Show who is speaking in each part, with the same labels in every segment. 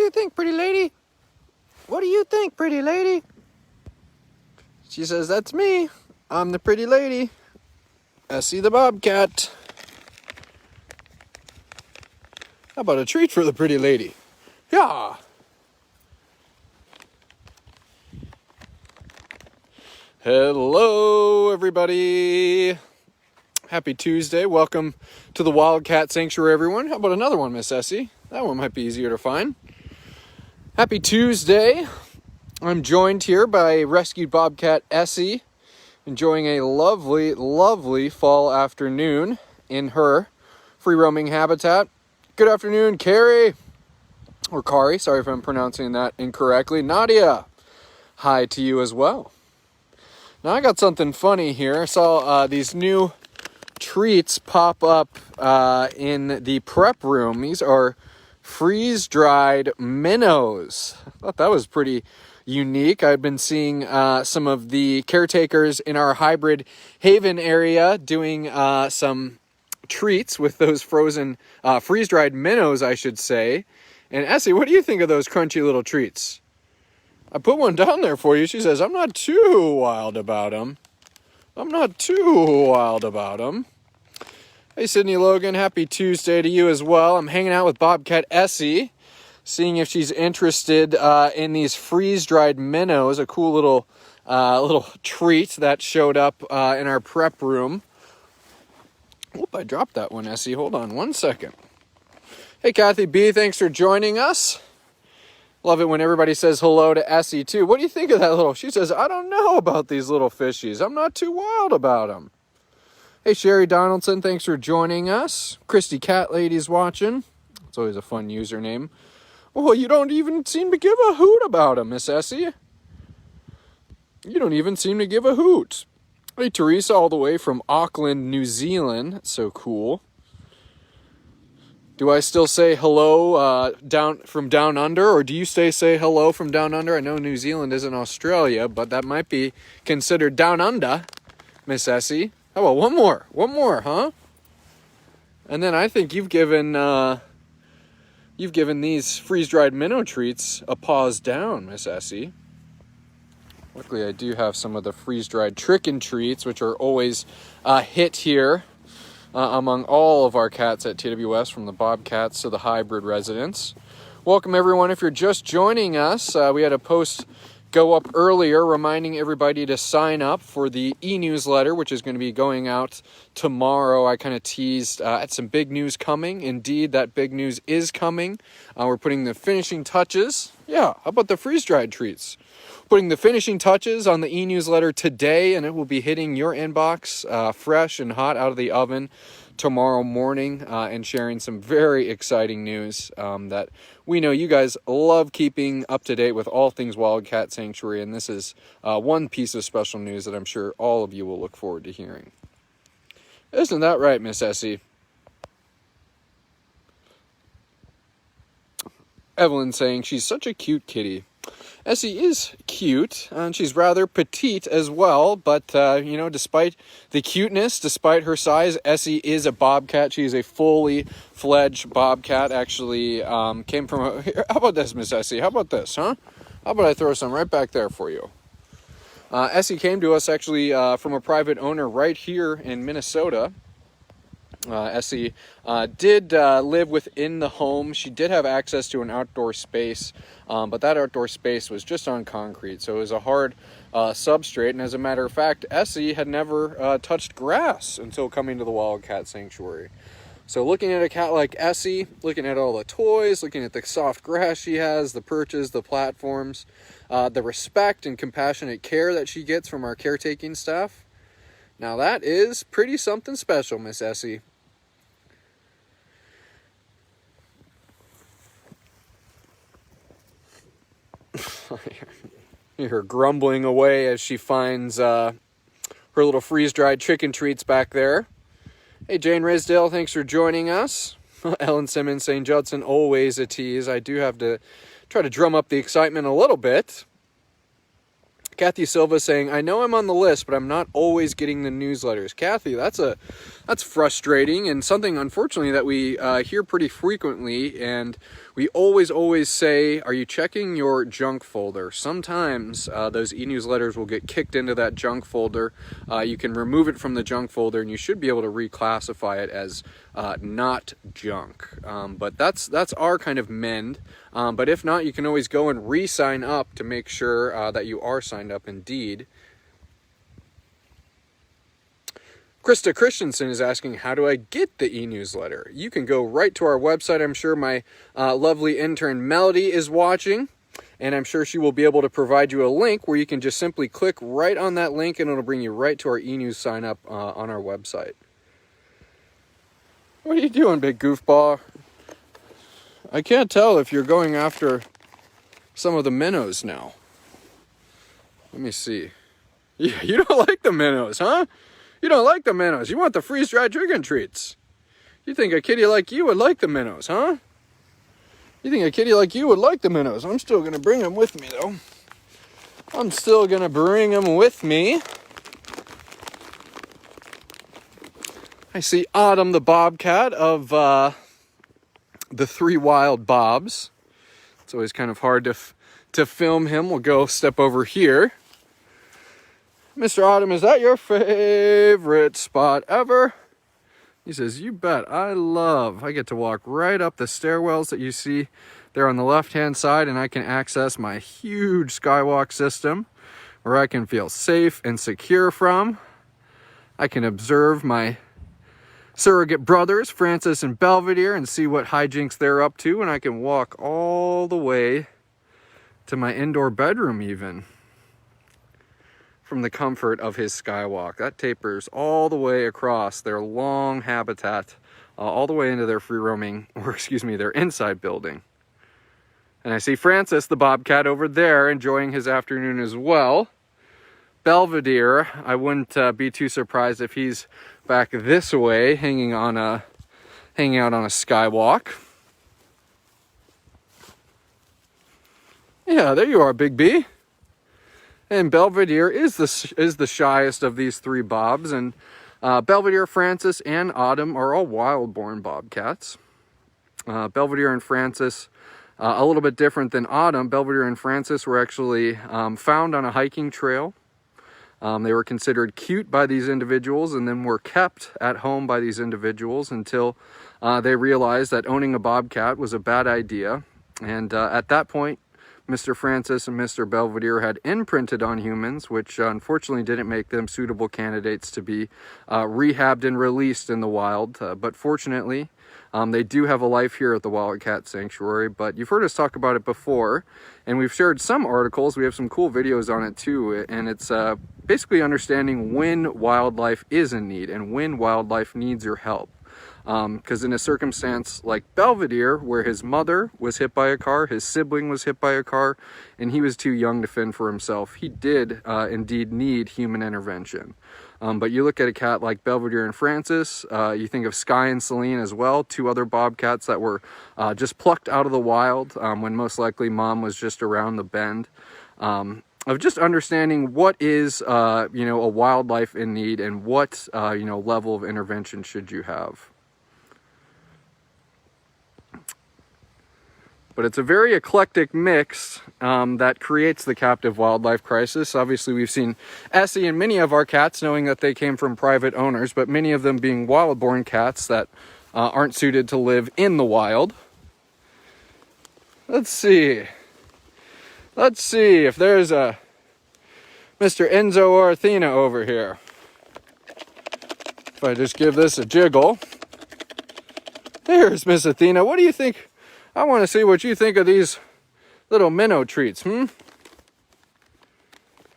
Speaker 1: you think, pretty lady? What do you think, pretty lady? She says, that's me. I'm the pretty lady. Essey the bobcat. How about a treat for the pretty lady? Yeah. Hello, everybody. Happy Tuesday. Welcome to the Wildcat Sanctuary, everyone. How about another one, Miss Essey? That one might be easier to find. Happy Tuesday. I'm joined here by rescued bobcat Essey, enjoying a lovely, lovely fall afternoon in her free-roaming habitat. Good afternoon, Carrie. Or Kari, sorry if I'm pronouncing that incorrectly. Nadia, hi to you as well. Now I got something funny here. I saw these new treats pop up in the prep room. These are freeze-dried minnows. I thought that was pretty unique. I've been seeing some of the caretakers in our hybrid haven area doing some treats with those frozen freeze-dried minnows, I should say. And Essey, what do you think of those crunchy little treats? I put one down there for you. She says, I'm not too wild about them. Hey, Sydney Logan, happy Tuesday to you as well. I'm hanging out with Bobcat Essey, seeing if she's interested in these freeze-dried minnows, a cool little treat that showed up in our prep room. Oop, I dropped that one, Essey. Hold on one second. Hey, Kathy B, thanks for joining us. Love it when everybody says hello to Essey, too. What do you think of that little? She says, I don't know about these little fishies. I'm not too wild about them. Hey, Sherry Donaldson, thanks for joining us. Christy Cat Lady's watching. It's always a fun username. Well, you don't even seem to give a hoot about them, Miss Essey. You don't even seem to give a hoot. Hey, Teresa, all the way from Auckland, New Zealand. That's so cool. Do I still say hello from down under, or do you say hello from down under? I know New Zealand isn't Australia, but that might be considered down under, Miss Essey. How about one more, huh? And then I think you've given these freeze-dried minnow treats a pause down, Miss Essey. Luckily, I do have some of the freeze-dried chicken treats, which are always a hit here among all of our cats at TWS, from the bobcats to the hybrid residents. Welcome, everyone. If you're just joining us, we had a post go up earlier reminding everybody to sign up for the e-newsletter, which is going to be going out tomorrow. I kind of teased at some big news coming. Indeed, that big news is coming. We're putting the finishing touches. Yeah, how about the freeze-dried treats? Putting the finishing touches on the e-newsletter today, and it will be hitting your inbox fresh and hot out of the oven tomorrow morning, and sharing some very exciting news that we know you guys love keeping up to date with all things Wildcat Sanctuary, and this is one piece of special news that I'm sure all of you will look forward to hearing. Isn't that right, Miss Essey? Evelyn saying she's such a cute kitty. Essey is cute, and she's rather petite as well, but, despite the cuteness, despite her size, Essey is a bobcat. She is a fully fledged bobcat, actually came from how about this, Miss Essey? How about this, huh? How about I throw some right back there for you? Essey came to us, actually, from a private owner right here in Minnesota. Essey did live within the home. She did have access to an outdoor space, but that outdoor space was just on concrete, so it was a hard substrate. And as a matter of fact, Essey had never touched grass until coming to the Wildcat Sanctuary. So looking at a cat like Essey, looking at all the toys, looking at the soft grass she has, the perches, the platforms, the respect and compassionate care that she gets from our caretaking staff, now that is pretty something special, Miss Essey. Hear her grumbling away as she finds her little freeze-dried chicken treats back there. Hey, Jane Risdale, thanks for joining us. Ellen Simmons, St. Judson, always a tease. I do have to try to drum up the excitement a little bit. Kathy Silva saying, I know I'm on the list, but I'm not always getting the newsletters. Kathy, that's frustrating, and something, unfortunately, that we hear pretty frequently, and We always say, are you checking your junk folder? Sometimes those e-newsletters will get kicked into that junk folder. You can remove it from the junk folder, and you should be able to reclassify it as not junk. But that's our kind of mend. But if not, you can always go and re-sign up to make sure that you are signed up indeed. Krista Christensen is asking, how do I get the e-newsletter? You can go right to our website. I'm sure my lovely intern Melody is watching, and I'm sure she will be able to provide you a link where you can just simply click right on that link, and it'll bring you right to our e-news sign up on our website. What are you doing, big goofball? I can't tell if you're going after some of the minnows now. Let me see. Yeah, you don't like the minnows, huh? You don't like the minnows. You want the freeze-dried chicken treats. You think a kitty like you would like the minnows, huh? You think a kitty like you would like the minnows. I'm still going to bring them with me, though. I'm still going to bring them with me. I see Autumn the bobcat of the Three Wild Bobs. It's always kind of hard to film him. We'll go step over here. Mr. Autumn, is that your favorite spot ever? He says, you bet. I get to walk right up the stairwells that you see there on the left-hand side, and I can access my huge skywalk system where I can feel safe and secure from. I can observe my surrogate brothers, Francis and Belvedere, and see what hijinks they're up to, and I can walk all the way to my indoor bedroom even, from the comfort of his skywalk. That tapers all the way across their long habitat, all the way into their their inside building. And I see Francis, the bobcat, over there enjoying his afternoon as well. Belvedere, I wouldn't be too surprised if he's back this way, hanging out on a skywalk. Yeah, there you are, Big B. And Belvedere is the shyest of these three bobs, and Belvedere, Francis, and Autumn are all wild-born bobcats. Belvedere and Francis, a little bit different than Autumn. Belvedere and Francis were actually found on a hiking trail. They were considered cute by these individuals, and then were kept at home by these individuals until they realized that owning a bobcat was a bad idea. And at that point, Mr. Francis and Mr. Belvedere had imprinted on humans, which unfortunately didn't make them suitable candidates to be rehabbed and released in the wild. But fortunately, they do have a life here at the Wildcat Sanctuary. But you've heard us talk about it before, and we've shared some articles. We have some cool videos on it too, and it's basically understanding when wildlife is in need and when wildlife needs your help. Because in a circumstance like Belvedere, where his mother was hit by a car, his sibling was hit by a car, and he was too young to fend for himself, he did indeed need human intervention. But you look at a cat like Belvedere and Francis, you think of Sky and Celine as well, two other bobcats that were just plucked out of the wild when most likely mom was just around the bend. Of just understanding what is, a wildlife in need, and what, level of intervention should you have. But it's a very eclectic mix that creates the captive wildlife crisis. Obviously, we've seen Essey and many of our cats, knowing that they came from private owners, but many of them being wild-born cats that aren't suited to live in the wild. Let's see if there's a Mr. Enzo or Athena over here. If I just give this a jiggle. There's Miss Athena. What do you think? I want to see what you think of these little minnow treats, I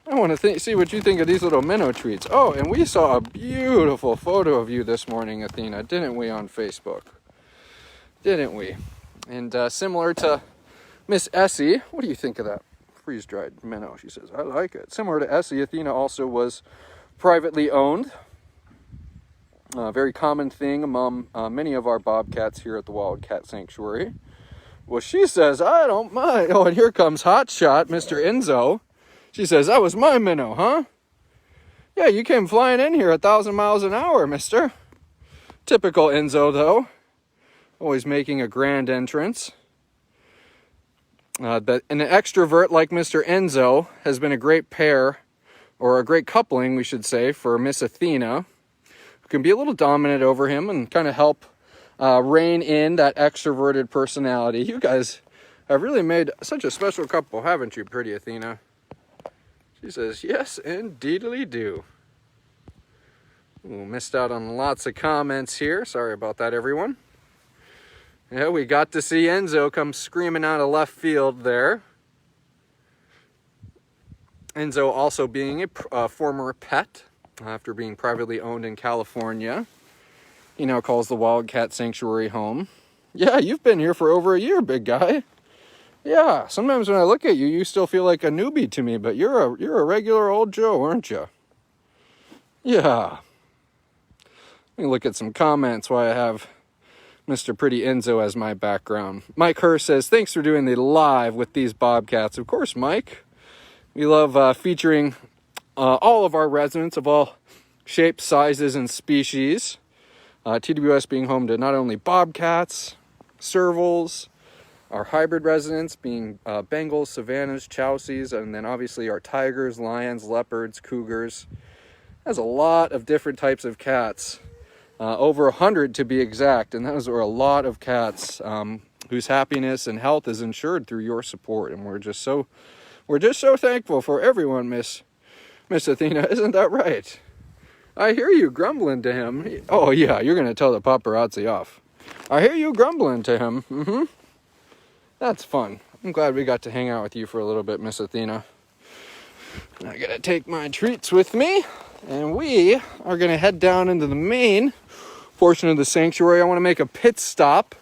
Speaker 1: want to see what you think of these little minnow treats. Oh, and we saw a beautiful photo of you this morning, Athena, didn't we, on Facebook? Didn't we? And similar to Miss Essey, what do you think of that freeze-dried minnow? She says, I like it. Similar to Essey, Athena also was privately owned. A very common thing among many of our bobcats here at the Wildcat Sanctuary. Well, she says, I don't mind. Oh, and here comes Hotshot, Mr. Enzo. She says, that was my minnow, huh? Yeah, you came flying in here 1,000 miles an hour, mister. Typical Enzo, though. Always making a grand entrance. That an extrovert like Mr. Enzo has been a great pair, or a great coupling, we should say, for Miss Athena, who can be a little dominant over him and kind of help rein in that extroverted personality. You guys have really made such a special couple, haven't you, pretty Athena? She says, yes, indeedly do. Ooh, missed out on lots of comments here. Sorry about that, everyone. Yeah, we got to see Enzo come screaming out of left field there. Enzo also being a former pet after being privately owned in California. He now calls the Wildcat Sanctuary home. Yeah, you've been here for over a year, big guy. Yeah, sometimes when I look at you, you still feel like a newbie to me, but you're a regular old Joe, aren't you? Yeah. Let me look at some comments while I have Mr. Pretty Enzo as my background. Mike Hurst says, thanks for doing the live with these bobcats. Of course, Mike. We love featuring all of our residents of all shapes, sizes, and species. TWS being home to not only bobcats, servals, our hybrid residents being Bengals, Savannahs, Chausies, and then obviously our tigers, lions, leopards, cougars. Has a lot of different types of cats. Over 100 to be exact, and those are a lot of cats whose happiness and health is ensured through your support, and we're just so thankful for everyone, Miss Athena. Isn't that right? I hear you grumbling to him. Oh yeah, you're gonna tell the paparazzi off. I hear you grumbling to him. That's fun. I'm glad we got to hang out with you for a little bit, Miss Athena. I gotta take my treats with me, and we are gonna head down into the main portion of the sanctuary. I want to make a pit stop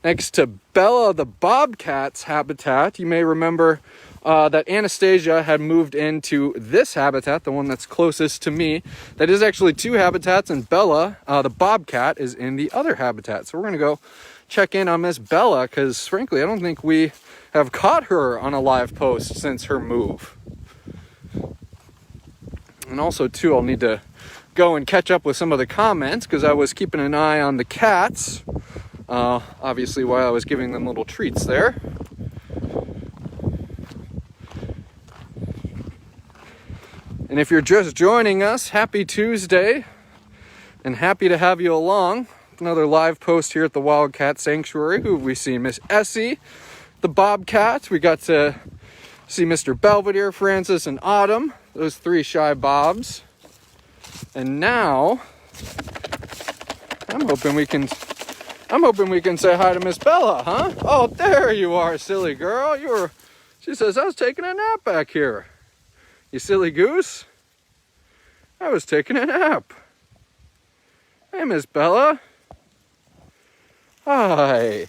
Speaker 1: next to Bella the bobcat's habitat. You may remember that Anastasia had moved into this habitat, the one that's closest to me. That is actually two habitats, and Bella, the bobcat, is in the other habitat. So we're going to go check in on Miss Bella, because frankly, I don't think we have caught her on a live post since her move. And also, too, I'll need to go and catch up with some of the comments, because I was keeping an eye on the cats, obviously while I was giving them little treats there. And if you're just joining us, happy Tuesday, and happy to have you along. Another live post here at the Wildcat Sanctuary. Who have we seen? Miss Essey, the bobcat. We got to see Mr. Belvedere, Francis, and Autumn, those three shy bobs. And now, I'm hoping we can say hi to Miss Bella, huh? Oh, there you are, silly girl. She says, I was taking a nap back here. You silly goose. I was taking a nap. Hey, Miss Bella. Hi.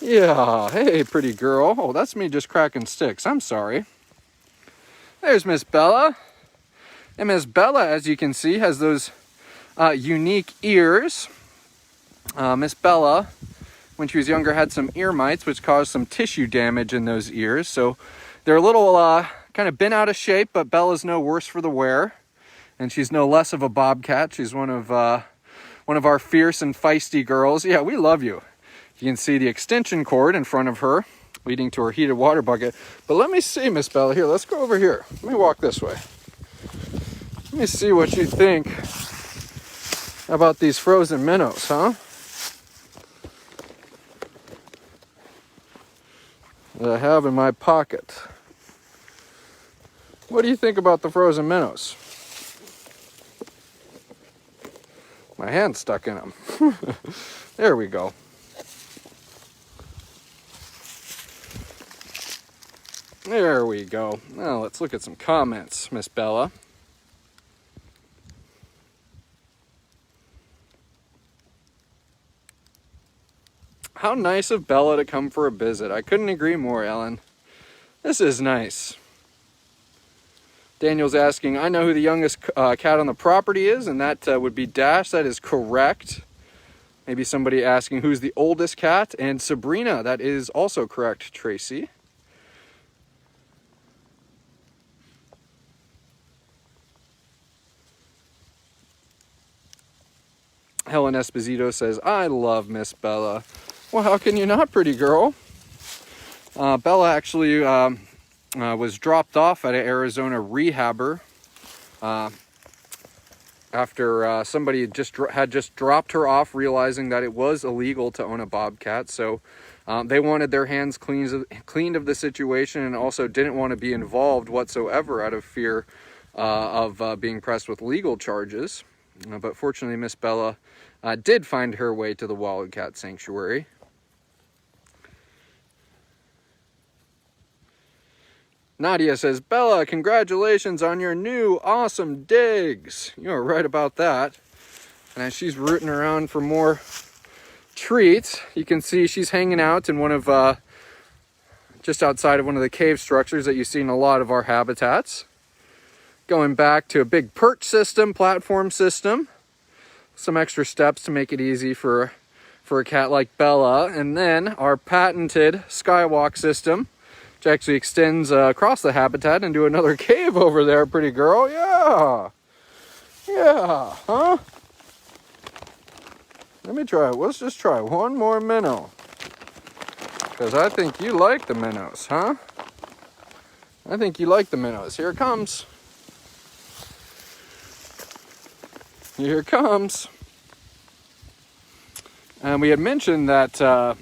Speaker 1: Yeah, hey, pretty girl. Oh, that's me just cracking sticks. I'm sorry. There's Miss Bella. And Miss Bella, as you can see, has those unique ears. Miss Bella, when she was younger, had some ear mites, which caused some tissue damage in those ears. So they're a little kind of bent out of shape, but Bella's no worse for the wear. And she's no less of a bobcat. She's one of our fierce and feisty girls. Yeah, we love you. You can see the extension cord in front of her, leading to her heated water bucket. But let me see, Miss Bella. Here, let's go over here. Let me walk this way. Let me see what you think about these frozen minnows, huh? That I have in my pocket. What do you think about the frozen minnows? My hand's stuck in them. There we go. There we go. Now let's look at some comments, Miss Bella. How nice of Bella to come for a visit. I couldn't agree more, Ellen. This is nice. Daniel's asking, I know who the youngest cat on the property is, and that would be Dash. That is correct. Maybe somebody asking who's the oldest cat, and Sabrina. That is also correct, Tracy. Helen Esposito says, I love Miss Bella. Well, how can you not, pretty girl? Bella actually was dropped off at an Arizona rehabber after somebody had just dropped her off, realizing that it was illegal to own a bobcat. So they wanted their hands cleaned of the situation, and also didn't want to be involved whatsoever out of fear of being pressed with legal charges. But fortunately, Miss Bella did find her way to the Wildcat Sanctuary. Nadia says, Bella, congratulations on your new awesome digs. You're right about that. And as she's rooting around for more treats, you can see she's hanging out in one of, just outside of one of the cave structures that you see in a lot of our habitats. Going back to a big perch system, platform system. Some extra steps to make it easy for a cat like Bella. And then our patented skywalk system, which actually extends across the habitat into another cave over there, pretty girl. Yeah. Yeah, huh? Let me try it. Let's just try one more minnow. Because I think you like the minnows, huh? I think you like the minnows. Here it comes. Here it comes. And we had mentioned that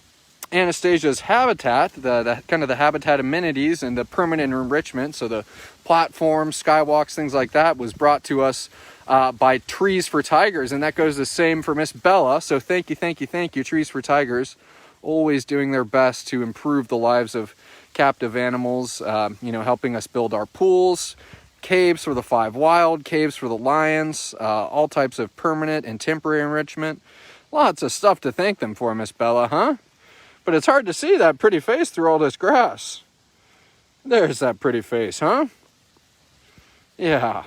Speaker 1: Anastasia's habitat, the kind of the habitat amenities and the permanent enrichment, so the platforms, skywalks, things like that, was brought to us by Trees for Tigers, and that goes the same for Miss Bella. So thank you, Trees for Tigers, always doing their best to improve the lives of captive animals, helping us build our pools, caves for the 5 wild, caves for the lions, all types of permanent and temporary enrichment. Lots of stuff to thank them for, Miss Bella, huh? But it's hard to see that pretty face through all this grass. There's that pretty face, huh? Yeah.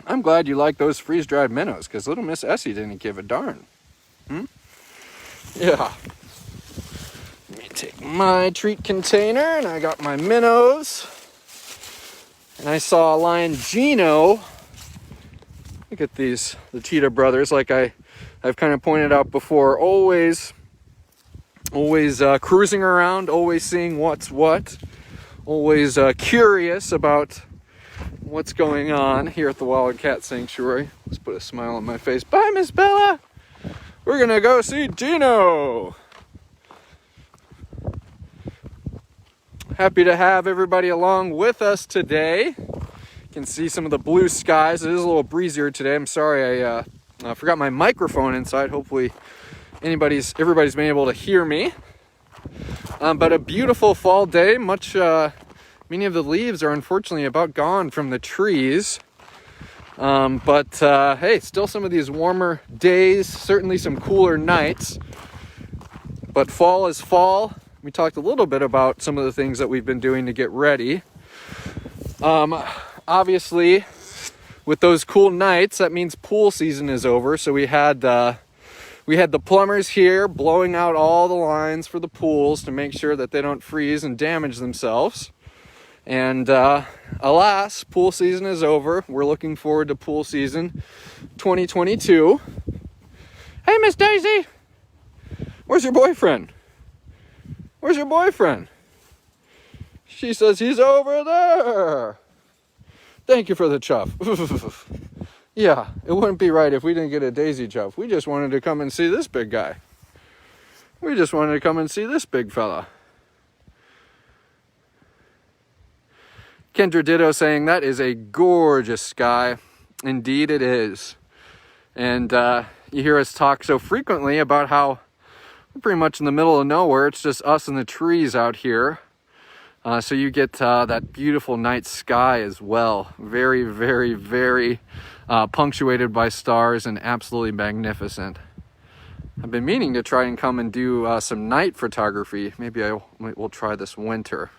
Speaker 1: I'm glad you like those freeze-dried minnows, because little Miss Essey didn't give a darn. Yeah. Let me take my treat container, and I got my minnows. And I saw a lion Gino. Look at these, the cheetah brothers, like I've kind of pointed out before, always cruising around, always seeing what's what, always curious about what's going on here at the Wildcat Sanctuary. Let's put a smile on my face. Bye, Miss Bella. We're gonna go see Gino. Happy to have everybody along with us today. You can see some of the blue skies. It is a little breezier today. I'm sorry I forgot my microphone inside. Hopefully everybody's been able to hear me. But a beautiful fall day. Many of the leaves are unfortunately about gone from the trees. Hey, still some of these warmer days, certainly some cooler nights. But fall is fall. We talked a little bit about some of the things that we've been doing to get ready. Obviously, with those cool nights, that means pool season is over. So we had the plumbers here blowing out all the lines for the pools to make sure that they don't freeze and damage themselves. And alas, pool season is over. We're looking forward to pool season 2022. Hey, Miss Daisy, where's your boyfriend? Where's your boyfriend? She says he's over there. Thank you for the chuff. Yeah, it wouldn't be right if we didn't get a Daisy chuff. We just wanted to come and see this big guy. We just wanted to come and see this big fella. Kendra Ditto saying that is a gorgeous sky. Indeed it is. And you hear us talk so frequently about how we're pretty much in the middle of nowhere. It's just us and the trees out here. So you get that beautiful night sky as well. Very, very, very punctuated by stars and absolutely magnificent. I've been meaning to try and come and do some night photography. Maybe we'll try this winter.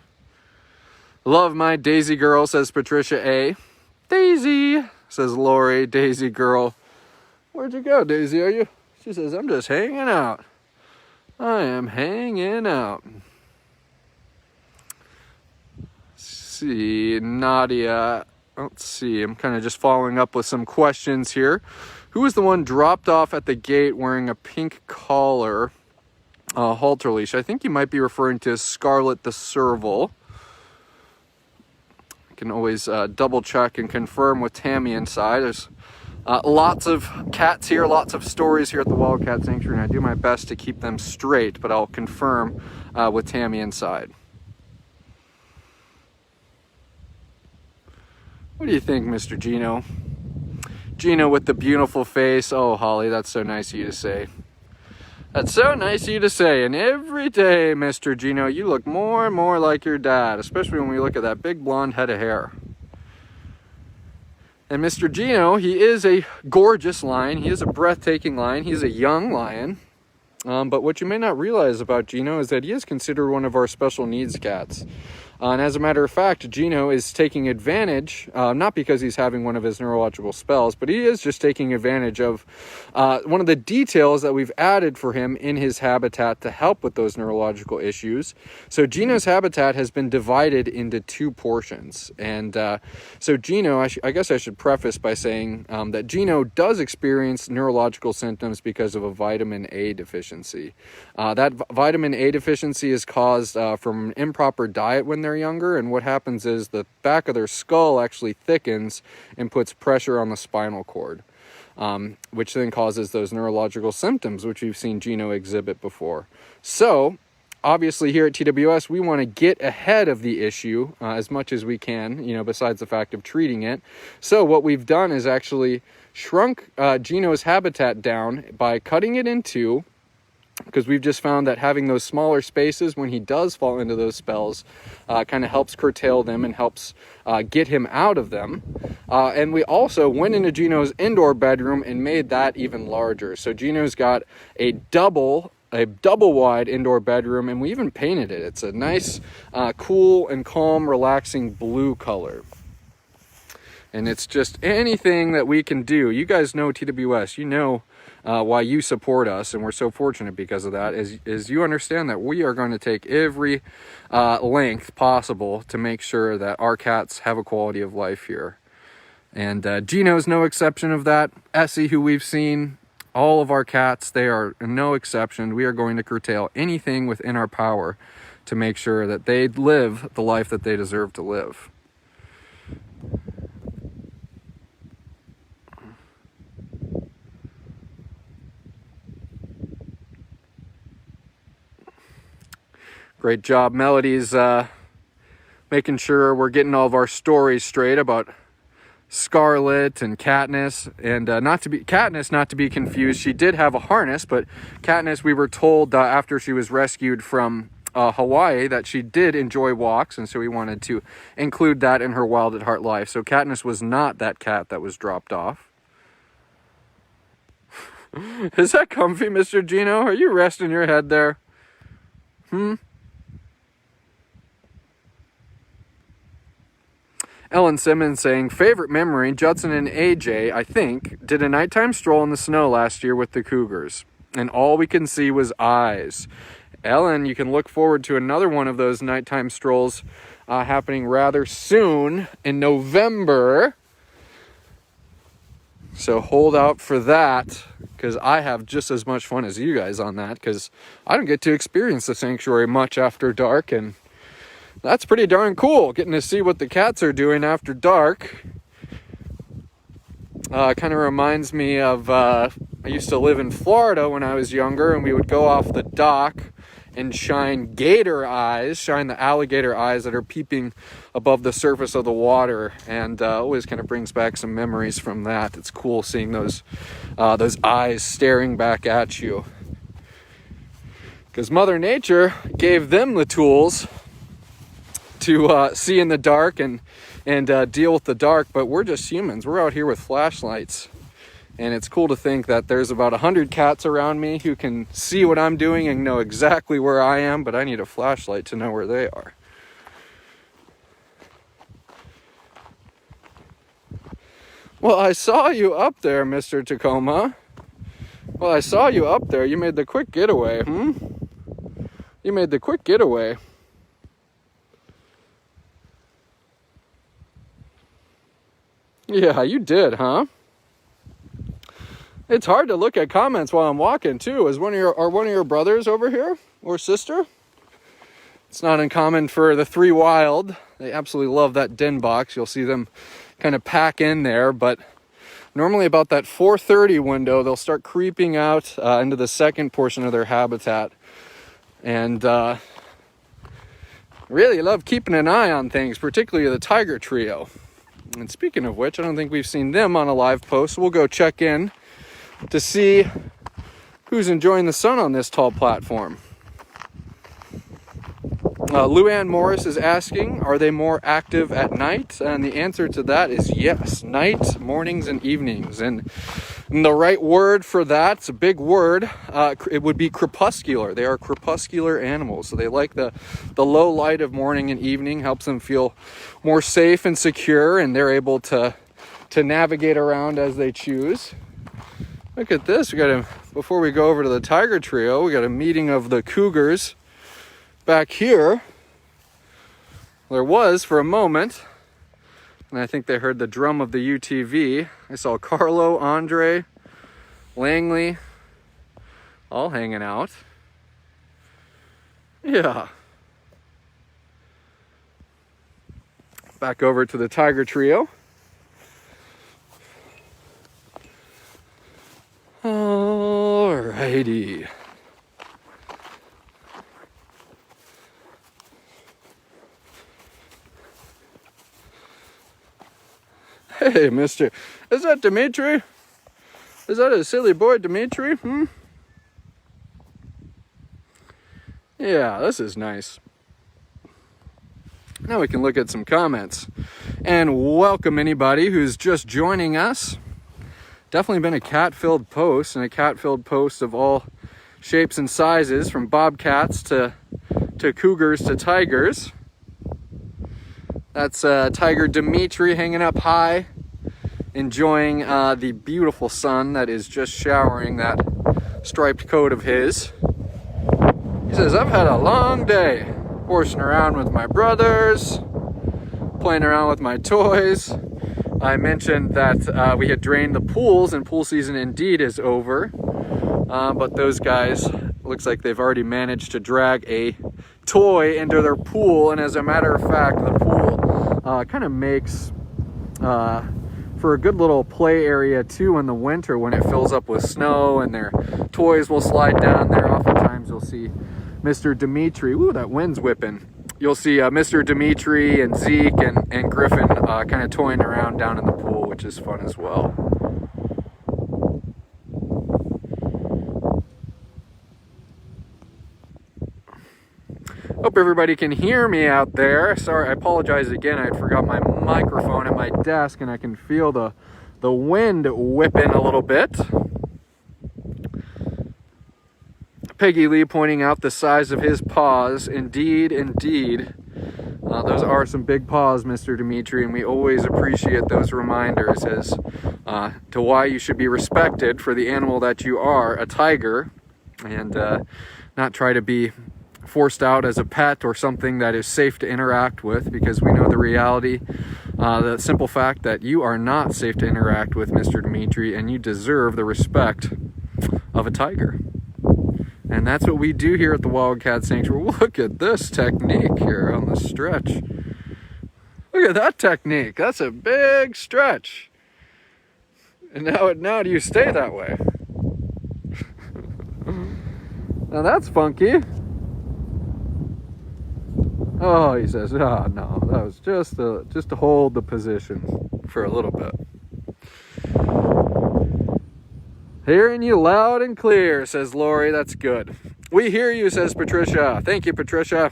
Speaker 1: Love my Daisy girl, says Patricia A. Daisy, says Lori. Daisy girl. Where'd you go, Daisy? She says, I'm just hanging out. I am hanging out. Let's see, Nadia. Let's see, I'm kind of just following up with some questions here. Who was the one dropped off at the gate wearing a pink collar? halter leash. I think you might be referring to Scarlet the Serval. I can always double check and confirm with Tammy inside. There's lots of cats here, lots of stories here at the Wildcat Sanctuary, and I do my best to keep them straight, but I'll confirm with Tammy inside. What do you think, Mr. Gino? Gino with the beautiful face. Oh, Holly, that's so nice of you to say. That's so nice of you to say. And every day, Mr. Gino, you look more and more like your dad, especially when we look at that big blonde head of hair. And Mr. Gino, he is a gorgeous lion. He is a breathtaking lion. He's a young lion. But what you may not realize about Gino is that he is considered one of our special needs cats. And as a matter of fact, Gino is taking advantage, not because he's having one of his neurological spells, but he is just taking advantage of one of the details that we've added for him in his habitat to help with those neurological issues. So Gino's habitat has been divided into two portions. And so Gino, I guess I should preface by saying that Gino does experience neurological symptoms because of a vitamin A deficiency. That vitamin A deficiency is caused from an improper diet when they're younger, and what happens is the back of their skull actually thickens and puts pressure on the spinal cord, which then causes those neurological symptoms, which we've seen Gino exhibit before. So obviously here at TWS, we want to get ahead of the issue as much as we can, besides the fact of treating it. So what we've done is actually shrunk Gino's habitat down by cutting it in two, because we've just found that having those smaller spaces when he does fall into those spells kind of helps curtail them and helps get him out of them. And we also went into Gino's indoor bedroom and made that even larger. So Gino's got a double wide indoor bedroom, and we even painted it. It's a nice, cool and calm, relaxing blue color. And it's just anything that we can do. You guys know TWS, you know why you support us, and we're so fortunate because of that, is you understand that we are going to take every length possible to make sure that our cats have a quality of life here. And Gino's no exception of that. Essey, who we've seen, all of our cats, they are no exception. We are going to curtail anything within our power to make sure that they live the life that they deserve to live. Great job, Melody's making sure we're getting all of our stories straight about Scarlet and Katniss, and not to be confused. She did have a harness, but Katniss, we were told after she was rescued from Hawaii that she did enjoy walks, and so we wanted to include that in her wild at heart life. So Katniss was not that cat that was dropped off. Is that comfy, Mr. Gino? Are you resting your head there? Ellen Simmons saying, favorite memory, Judson and AJ, I think, did a nighttime stroll in the snow last year with the Cougars, and all we can see was eyes. Ellen, you can look forward to another one of those nighttime strolls happening rather soon in November. So hold out for that, because I have just as much fun as you guys on that, because I don't get to experience the sanctuary much after dark, and that's pretty darn cool, getting to see what the cats are doing after dark. Kind of reminds me of, I used to live in Florida when I was younger, and we would go off the dock and shine the alligator eyes that are peeping above the surface of the water, and always kind of brings back some memories from that. It's cool seeing those eyes staring back at you, because Mother Nature gave them the tools to see in the dark and deal with the dark, but we're just humans. We're out here with flashlights, and it's cool to think that there's about 100 cats around me who can see what I'm doing and know exactly where I am, but I need a flashlight to know where they are. Well, I saw you up there, Mr. Tacoma. Well, I saw you up there. You made the quick getaway, You made the quick getaway. Yeah, you did, huh? It's hard to look at comments while I'm walking too. Are one of your brothers over here or sister? It's not uncommon for the three wild. They absolutely love that den box. You'll see them kind of pack in there, but normally about that 4:30 window, they'll start creeping out into the second portion of their habitat. And really love keeping an eye on things, particularly the tiger trio. And speaking of which, I don't think we've seen them on a live post. We'll go check in to see who's enjoying the sun on this tall platform. Luann Morris is asking, are they more active at night? And the answer to that is yes, night, mornings, and evenings. And the right word for that, it's a big word, it would be crepuscular. They are crepuscular animals. So they like the low light of morning and evening, helps them feel more safe and secure, and they're able to navigate around as they choose. Look at this. Before we go over to the tiger trio, we got a meeting of the cougars back here. There was for a moment, and I think they heard the drum of the UTV. I saw Carlo, Andre, Langley, all hanging out. Yeah. Back over to the tiger trio. Alrighty. Hey, mister. Is that Dimitri? Is that a silly boy, Dimitri? Yeah, this is nice. Now we can look at some comments. And welcome anybody who's just joining us. Definitely been a cat-filled post, and a cat-filled post of all shapes and sizes, from bobcats to cougars to tigers. That's Tiger Dimitri hanging up high, enjoying the beautiful sun that is just showering that striped coat of his. He says, I've had a long day, horsing around with my brothers, playing around with my toys. I mentioned that we had drained the pools, and pool season indeed is over. But those guys, looks like they've already managed to drag a toy into their pool. And as a matter of fact, the pool kind of makes for a good little play area too in the winter when it fills up with snow, and their toys will slide down there. Oftentimes you'll see Mr. Dimitri, ooh, that wind's whipping. You'll see Mr. Dimitri and Zeke and Griffin kind of toying around down in the pool, which is fun as well. Hope everybody can hear me out there. Sorry, I apologize again. I forgot my microphone at my desk, and I can feel the wind whipping a little bit. Peggy Lee pointing out the size of his paws. Indeed, indeed. Those are some big paws, Mr. Dimitri, and we always appreciate those reminders as to why you should be respected for the animal that you are, a tiger, and not try to be forced out as a pet or something that is safe to interact with, because we know the reality, the simple fact that you are not safe to interact with, Mr. Dimitri, and you deserve the respect of a tiger. And that's what we do here at the Wildcat Sanctuary. Look at this technique here on the stretch. Look at that technique. That's a big stretch. And now do you stay that way? Now that's funky. Oh, he says, oh no, that was just to hold the position for a little bit. Hearing you loud and clear, says Lori. That's good. We hear you, says Patricia. Thank you, Patricia.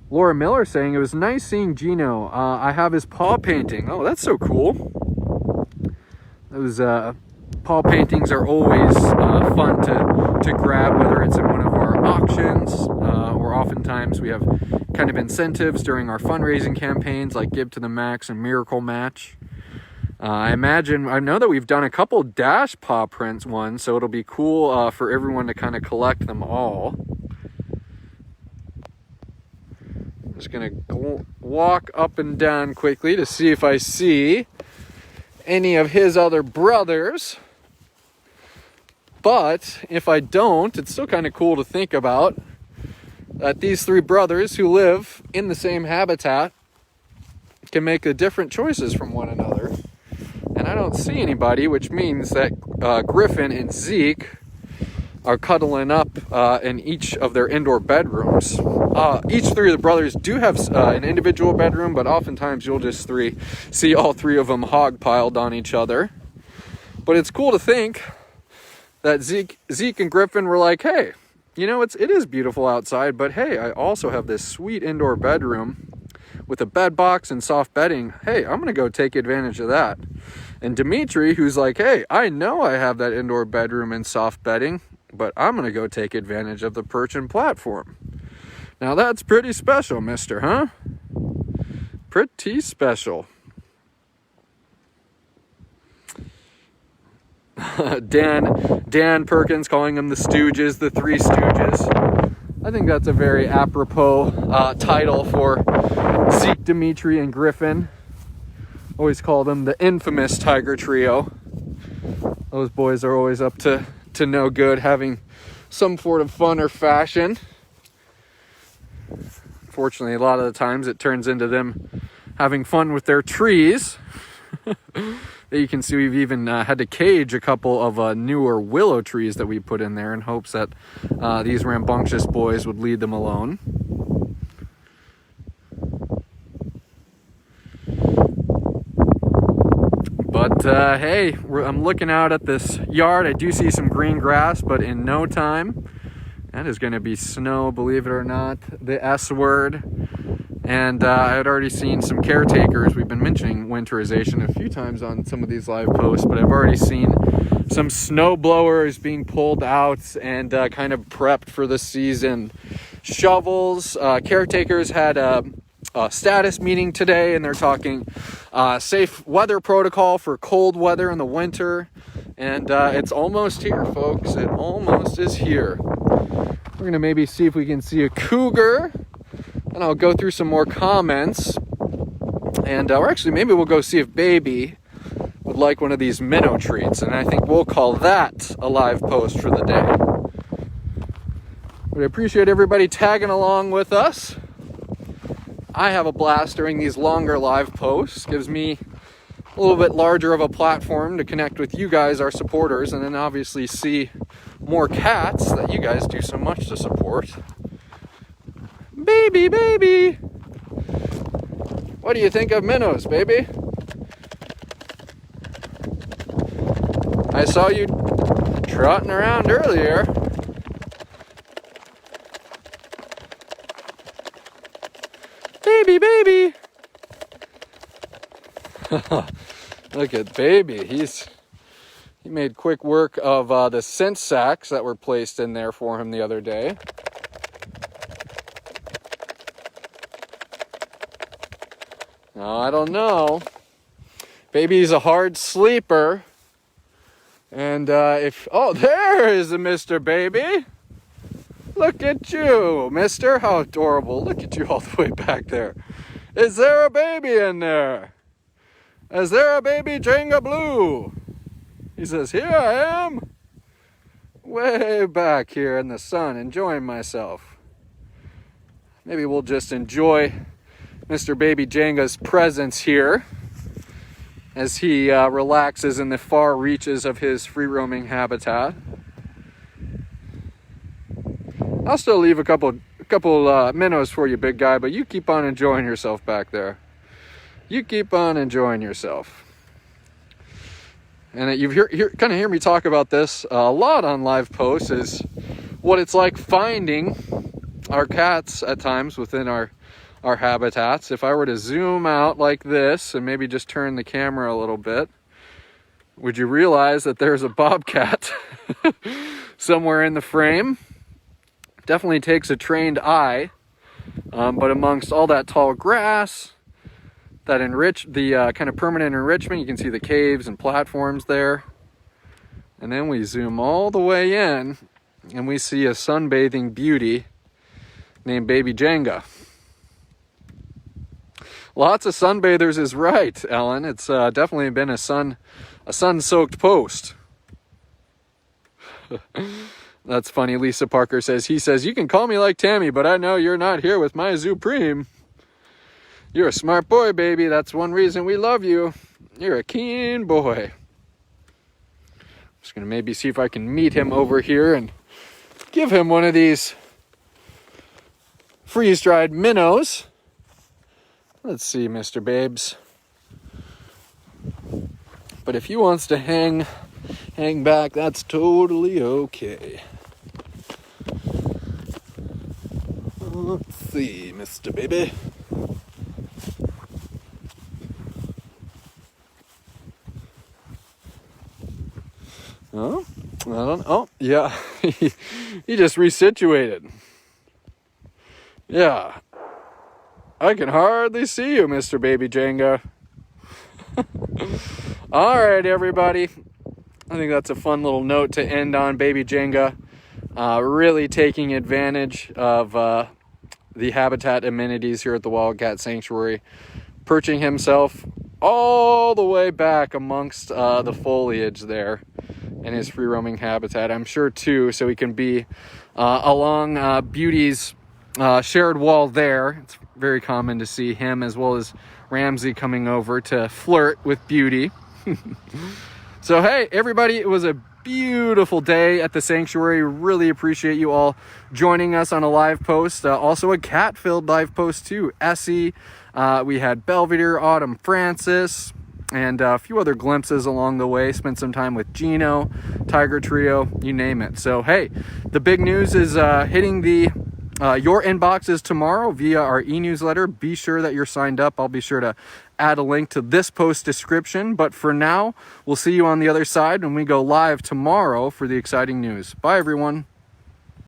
Speaker 1: Laura Miller saying, it was nice seeing Gino. I have his paw painting. Oh, that's so cool. Those paw paintings are always fun to grab, whether it's in one of our auctions, or oftentimes we have kind of incentives during our fundraising campaigns like Give to the Max and Miracle Match. I know that we've done a couple dash paw prints ones, so it'll be cool for everyone to kind of collect them all. I'm just going to walk up and down quickly to see if I see any of his other brothers. But if I don't, it's still kind of cool to think about that these three brothers who live in the same habitat can make different choices from one another. And I don't see anybody, which means that Griffin and Zeke are cuddling up in each of their indoor bedrooms. Each three of the brothers do have an individual bedroom, but oftentimes you'll just see all three of them hog-piled on each other. But it's cool to think that Zeke and Griffin were like, hey, you know, it is beautiful outside, but hey, I also have this sweet indoor bedroom with a bed box and soft bedding. Hey, I'm going to go take advantage of that. And Dimitri, who's like, hey, I know I have that indoor bedroom and soft bedding, but I'm going to go take advantage of the perch and platform. Now that's pretty special, mister, huh? Pretty special. Dan Perkins calling them the Stooges, the Three Stooges. I think that's a very apropos title for Zeke, Dimitri, and Griffin. Always call them the infamous Tiger Trio. Those boys are always up to no good, having some sort of fun or fashion. Fortunately, a lot of the times it turns into them having fun with their trees. You can see we've even had to cage a couple of newer willow trees that we put in there in hopes that these rambunctious boys would lead them alone. But hey, I'm looking out at this yard. I do see some green grass, but in no time, that is going to be snow, believe it or not, the S word. And I had already seen some caretakers. We've been mentioning winterization a few times on some of these live posts, but I've already seen some snow blowers being pulled out and kind of prepped for the season. Shovels, caretakers had a status meeting today, and they're talking safe weather protocol for cold weather in the winter. And it's almost here, folks. It almost is here. We're going to maybe see if we can see a cougar. And I'll go through some more comments. And or actually, maybe we'll go see if Baby would like one of these minnow treats. And I think we'll call that a live post for the day. But I appreciate everybody tagging along with us. I have a blast during these longer live posts. Gives me a little bit larger of a platform to connect with you guys, our supporters, and then obviously see more cats that you guys do so much to support. Baby! What do you think of minnows, baby? I saw you trotting around earlier. Baby! Look at Baby. He made quick work of the scent sacks that were placed in there for him the other day. Now, I don't know. Baby's a hard sleeper. And there is a Mr. Baby. Look at you, mister. How adorable. Look at you all the way back there. Is there a baby in there? Is there a baby Jenga Blue? He says, here I am. Way back here in the sun, enjoying myself. Maybe we'll just enjoy Mr. Baby Jenga's presence here as he relaxes in the far reaches of his free-roaming habitat. I'll still leave a couple minnows for you, big guy, but you keep on enjoying yourself back there. You keep on enjoying yourself. And you've kind of hear me talk about this a lot on live posts, is what it's like finding our cats at times within our habitats. If I were to zoom out like this and maybe just turn the camera a little bit, would you realize that there's a bobcat somewhere in the frame? Definitely takes a trained eye, but amongst all that tall grass, that kind of permanent enrichment, you can see the caves and platforms there. And then we zoom all the way in, and we see a sunbathing beauty named Baby Jenga. Lots of sunbathers is right, Ellen. It's definitely been a sun-soaked post. That's funny. Lisa Parker says, he says, you can call me like Tammy, but I know you're not here with my Zupreme. You're a smart boy, baby. That's one reason we love you. You're a keen boy. Just going to maybe see if I can meet him over here and give him one of these freeze-dried minnows. Let's see, Mr. Babes. But if he wants to hang back, that's totally okay. Let's see, Mr. Baby. Oh, I don't. Oh, yeah. He just resituated. Yeah. I can hardly see you, Mr. Baby Jenga. All right, everybody. I think that's a fun little note to end on, Baby Jenga. Really taking advantage of the habitat amenities here at the Wildcat Sanctuary. Perching himself all the way back amongst the foliage there in his free-roaming habitat. I'm sure, too, so he can be along Beauty's shared wall there. It's very common to see him as well as Ramsey coming over to flirt with Beauty. So, hey, everybody, it was a beautiful day at the sanctuary. Really appreciate you all joining us on a live post. Also a cat-filled live post, too. Essey. We had Belvedere, Autumn Francis, and a few other glimpses along the way. Spent some time with Gino, Tiger Trio, you name it. So, hey, the big news is hitting your inboxes tomorrow via our e-newsletter. Be sure that you're signed up. I'll be sure to add a link to this post description. But for now, we'll see you on the other side when we go live tomorrow for the exciting news. Bye, everyone.